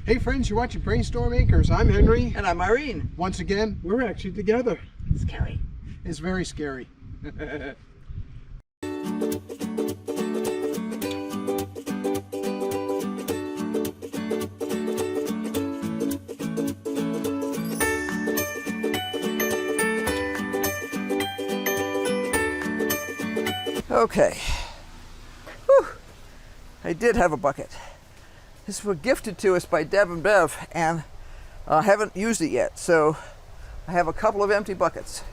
Hey friends, you're watching BrainStormAcres. I'm Henry. And I'm Irene. Once again, we're actually together. Scary. It's very scary. Okay. Whew. I did have a bucket. This was gifted to us by Deb and Bev, and I haven't used it yet, so I have a couple of empty buckets.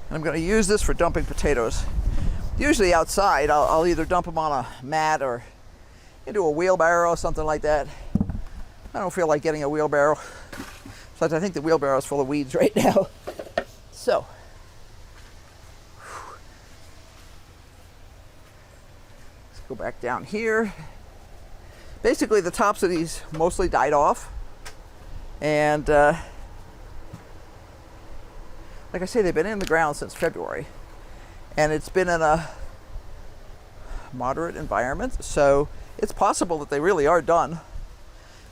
And I'm going to use this for dumping potatoes. Usually outside, I'll either dump them on a mat or into a wheelbarrow or something like that. I don't feel like getting a wheelbarrow. Besides, I think the wheelbarrow is full of weeds right now. So, let's go back down here. Basically, the tops of these mostly died off. And like I say, they've been in the ground since February. And it's been in a moderate environment, so it's possible that they really are done.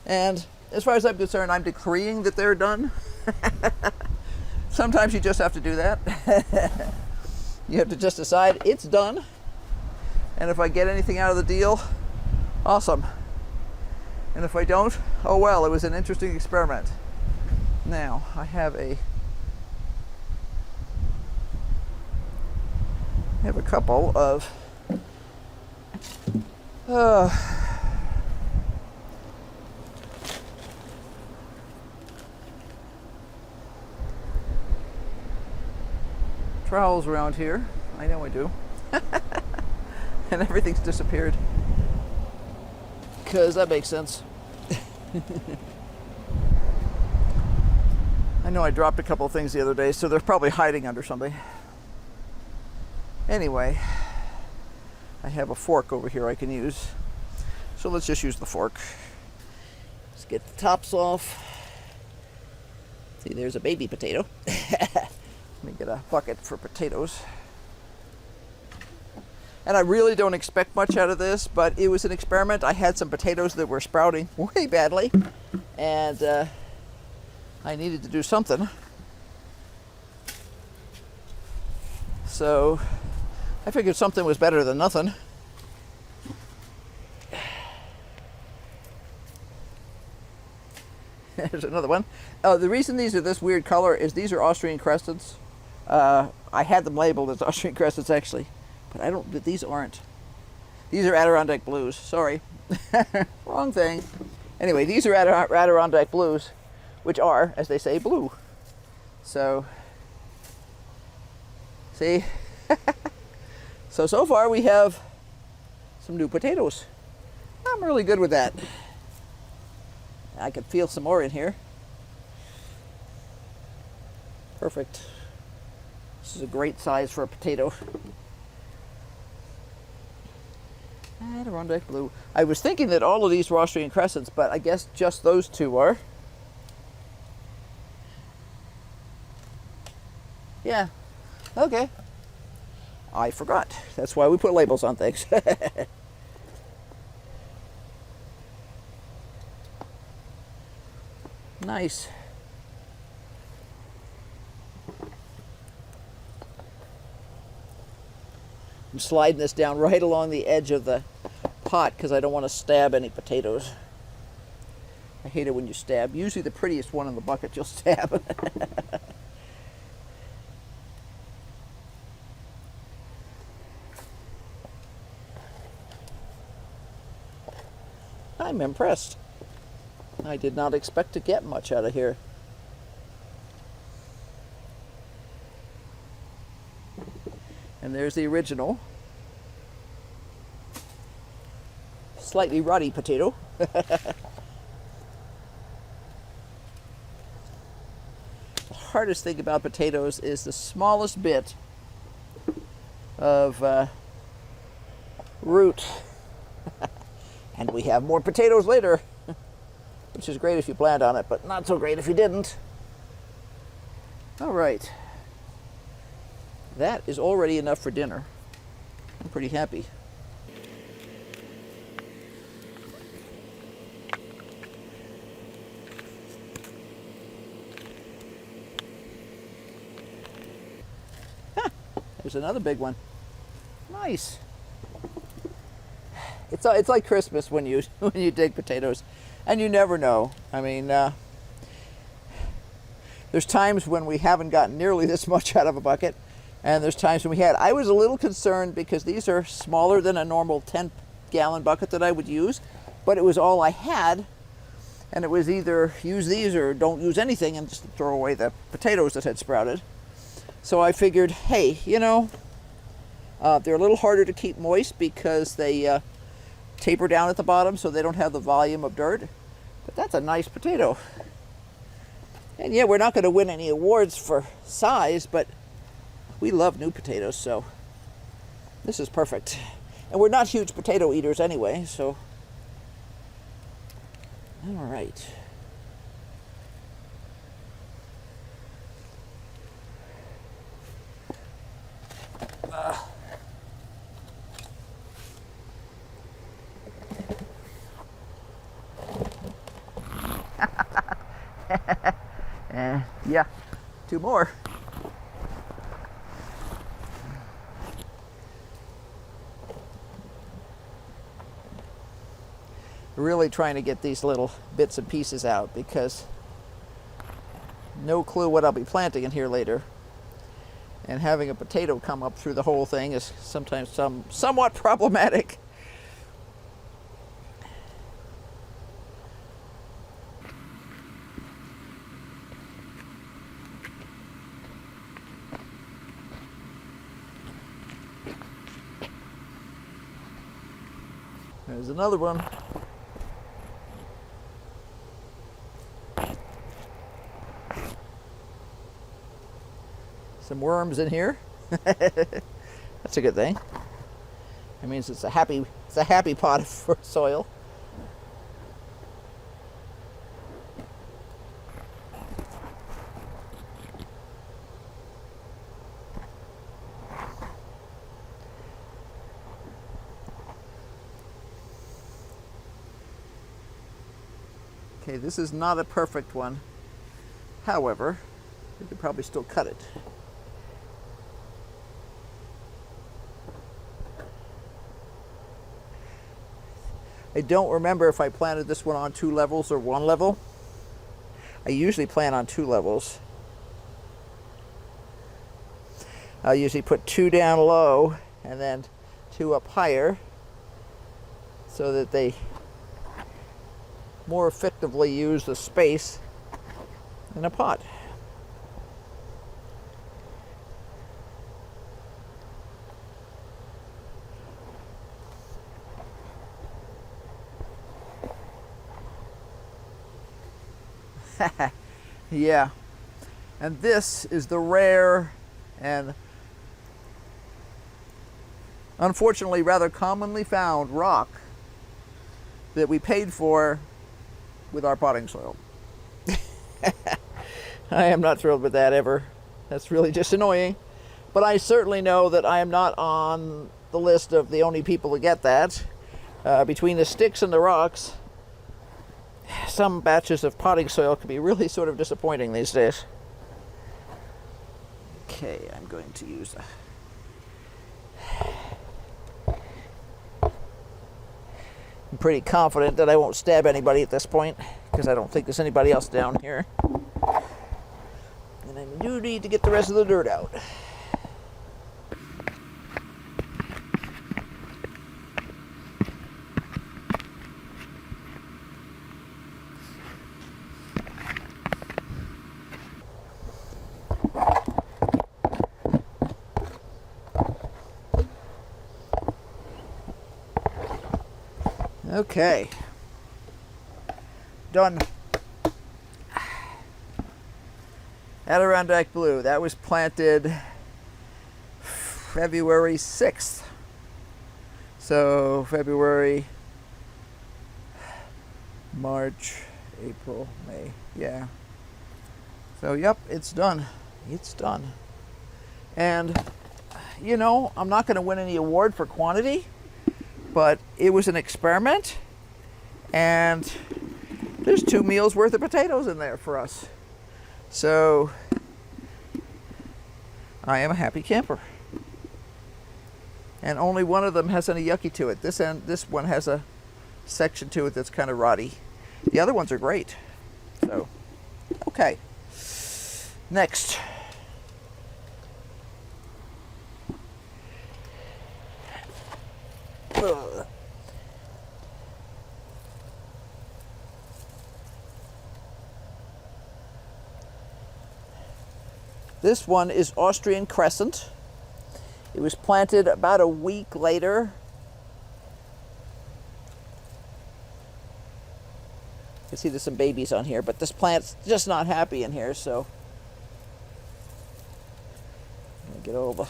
And as far as I'm concerned, I'm decreeing that they're done. Sometimes you just have to do that. You have to just decide it's done. And if I get anything out of the deal, awesome. And if I don't, oh well, it was an interesting experiment. Now, I have a couple of trowels around here. I know I do. And everything's disappeared. Because that makes sense. I know I dropped a couple of things the other day, so they're probably hiding under something. Anyway, I have a fork over here I can use. So let's just use the fork. Let's get the tops off. See, there's a baby potato. Let me get a bucket for potatoes. And I really don't expect much out of this, but it was an experiment. I had some potatoes that were sprouting way badly, and I needed to do something. So I figured something was better than nothing. There's another one. The reason these are this weird color is these are Austrian crescents. I had them labeled as Austrian crescents actually. But I don't, these aren't. These are Adirondack blues. Sorry. Wrong thing. Anyway, these are Adirondack blues, which are, as they say, blue. So, see? So far we have some new potatoes. I'm really good with that. I could feel some more in here. Perfect. This is a great size for a potato. Adirondack blue. I was thinking that all of these were Austrian crescents, but I guess just those two are. Yeah. Okay. I forgot. That's why we put labels on things. Nice. I'm sliding this down right along the edge of the pot because I don't want to stab any potatoes. I hate it when you stab. Usually the prettiest one in the bucket you'll stab. I'm impressed. I did not expect to get much out of here. And there's the original. Slightly ruddy potato. The hardest thing about potatoes is the smallest bit of root. And we have more potatoes later, which is great if you planned on it, but not so great if you didn't. All right. That is already enough for dinner. I'm pretty happy. there's another big one. Nice. It's like Christmas when you when you dig potatoes, and you never know. I mean, there's times when we haven't gotten nearly this much out of a bucket, and there's times when we had. I was a little concerned because these are smaller than a normal 10-gallon bucket that I would use, but it was all I had, and it was either use these or don't use anything and just throw away the potatoes that had sprouted. So I figured, hey, you know, they're a little harder to keep moist because they taper down at the bottom so they don't have the volume of dirt. But that's a nice potato. And yeah, we're not going to win any awards for size, but we love new potatoes, so this is perfect. And we're not huge potato eaters anyway, so. All right. Yeah, 2 more. Really trying to get these little bits and pieces out because no clue what I'll be planting in here later. And having a potato come up through the whole thing is sometimes somewhat problematic. There's another one. Some worms in here. That's a good thing. That means it's a happy pot for soil. Okay, this is not a perfect one. However, we could probably still cut it. I don't remember if I planted this one on 2 levels or 1 level. I usually plant on 2 levels. I'll usually put 2 down low and then 2 up higher so that they more effectively use the space in a pot. Yeah, and this is the rare and unfortunately rather commonly found rock that we paid for with our potting soil. I am not thrilled with that ever. That's really just annoying. But I certainly know that I am not on the list of the only people to get that. Between the sticks and the rocks, some batches of potting soil can be really sort of disappointing these days. Okay, I'm going to use I'm pretty confident that I won't stab anybody at this point because I don't think there's anybody else down here. And I do need to get the rest of the dirt out. Okay, done. Adirondack Blue, that was planted February 6th. So February, March, April, May, yeah. So yep, it's done. It's done. And you know, I'm not going to win any award for quantity, but it was an experiment, and there's 2 meals worth of potatoes in there for us. So I am a happy camper. and only one of them has any yucky to it. This one has a section to it that's kind of rotty. The other ones are great. So, okay. Next. Ugh. This one is Austrian Crescent. It was planted about a week later. You can see there's some babies on here, but this plant's just not happy in here, so I'm gonna get all the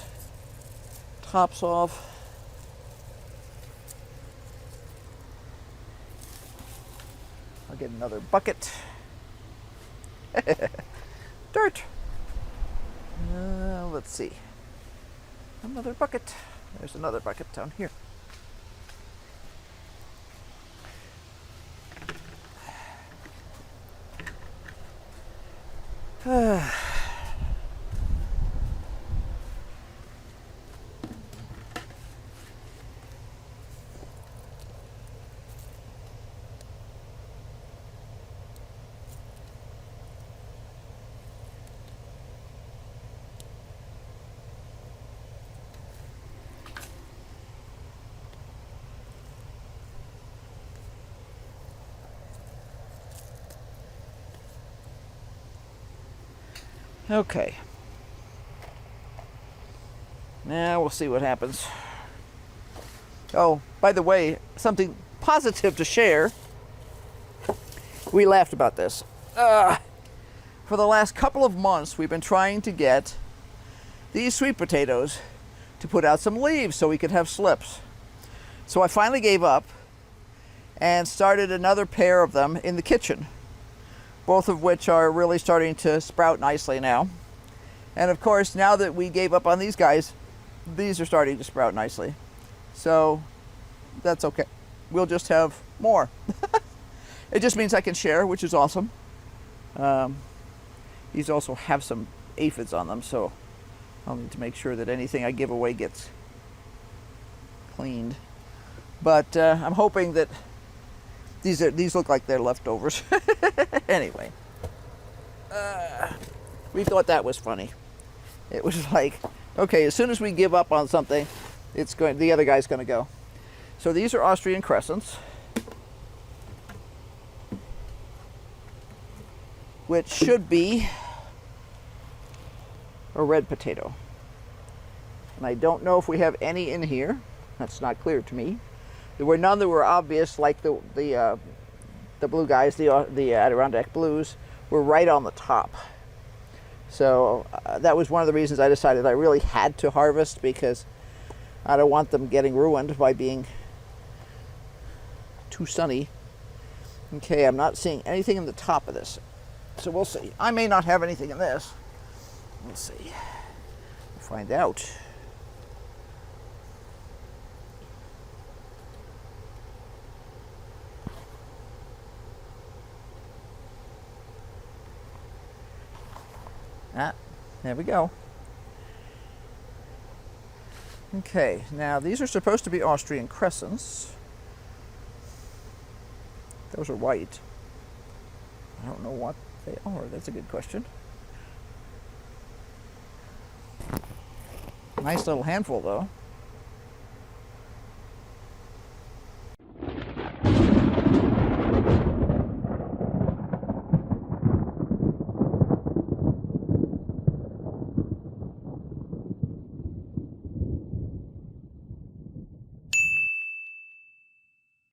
tops off. I'll get another bucket. Dirt. Let's see. Another bucket. There's another bucket down here. Okay. Now we'll see what happens. Oh, by the way, something positive to share. We laughed about this. For the last couple of months, we've been trying to get these sweet potatoes to put out some leaves so we could have slips. So I finally gave up and started another pair of them in the kitchen, both of which are really starting to sprout nicely now. And of course, now that we gave up on these guys, these are starting to sprout nicely. So that's okay. We'll just have more. It just means I can share, which is awesome. These also have some aphids on them, so I'll need to make sure that anything I give away gets cleaned. But I'm hoping that these look like they're leftovers. Anyway, we thought that was funny. It was like, okay, as soon as we give up on something, the other guy's going to go. So these are Austrian Crescents, which should be a red potato. And I don't know if we have any in here. That's not clear to me. There were none that were obvious, like the blue guys, the Adirondack blues, were right on the top. So that was one of the reasons I decided I really had to harvest, because I don't want them getting ruined by being too sunny. Okay, I'm not seeing anything in the top of this, so we'll see. I may not have anything in this. We'll see. We'll find out. There we go. Okay, now these are supposed to be Austrian Crescents. Those are white. I don't know what they are. That's a good question. Nice little handful, though.